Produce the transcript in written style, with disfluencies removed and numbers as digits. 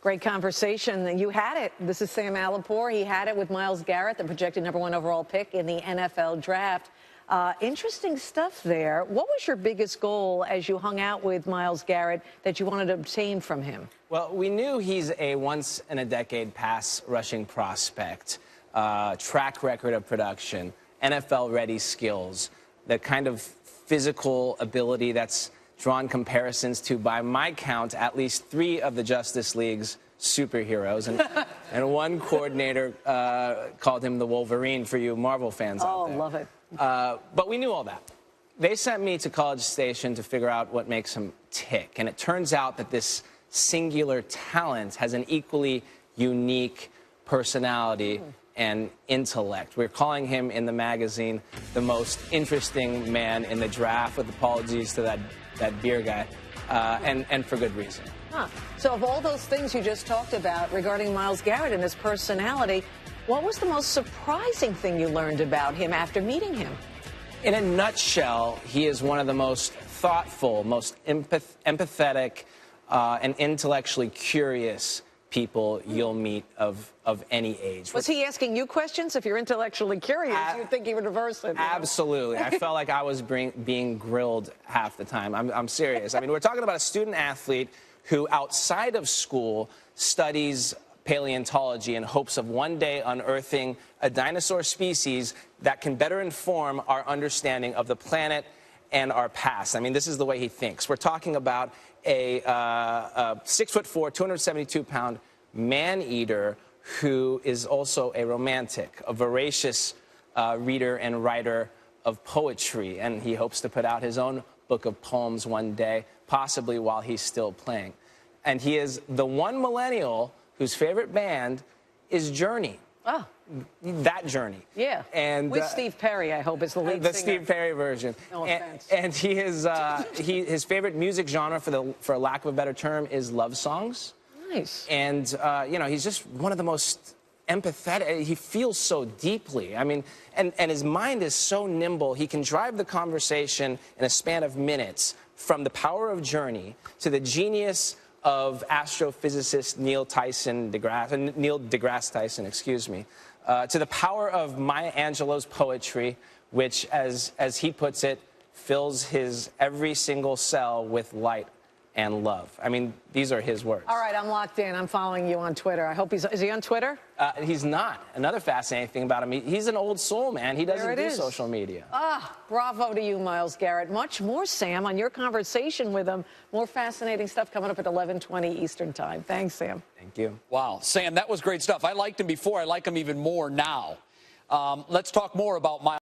Great conversation. You had it. This is Sam Alipour. He had it with Myles Garrett, the projected #1 overall pick in the NFL draft. Interesting stuff there. What was your biggest goal as you hung out with Myles Garrett that you wanted to obtain from him? Well, we knew he's a once-in-a-decade pass rushing prospect, track record of production, NFL-ready skills, the kind of physical ability that's drawn comparisons to, by my count, at least 3 of the Justice League's superheroes. And one coordinator called him the Wolverine for you Marvel fans out there. Oh, love it. But we knew all that. They sent me to College Station to figure out what makes him tick. And it turns out that this singular talent has an equally unique personality and intellect. We're calling him in the magazine the most interesting man in the draft, with apologies to that beer guy, and for good reason. So of all those things you just talked about regarding Myles Garrett and his personality, what was the most surprising thing you learned about him after meeting him? In a nutshell, he is one of the most thoughtful, most empathetic, and intellectually curious people you'll meet of any age. Was he asking you questions? If you're intellectually curious, you'd think he would reverse it. Absolutely. I felt like I was being grilled half the time. I'm serious. I mean, we're talking about a student athlete who, outside of school, studies paleontology in hopes of one day unearthing a dinosaur species that can better inform our understanding of the planet and our past. I mean, this is the way he thinks. We're talking about a 6'4", 272-pound man-eater who is also a romantic, a voracious reader and writer of poetry, and he hopes to put out his own book of poems one day, possibly while he's still playing. And he is the one millennial whose favorite band is Journey. Oh. That Journey. Yeah. And with Steve Perry, I hope, is the lead singer. The singer. Steve Perry version. No offense. And he is his favorite music genre, for lack of a better term, is love songs. Nice. And you know, he's just one of the most empathetic. He feels so deeply. I mean, and his mind is so nimble. He can drive the conversation in a span of minutes from the power of Journey to the genius of astrophysicist Neil deGrasse Tyson, excuse me, to the power of Maya Angelou's poetry, which, as he puts it, fills his every single cell with light and love. I mean, these are his words. All right, I'm locked in. I'm following you on Twitter. I hope is he on Twitter? He's not. Another fascinating thing about him, he's an old soul, man. He doesn't do social media. Bravo to you, Myles Garrett. Much more, Sam, on your conversation with him. More fascinating stuff coming up at 11:20 Eastern Time. Thanks, Sam. Thank you. Wow, Sam, that was great stuff. I liked him before. I like him even more now. Let's talk more about Myles.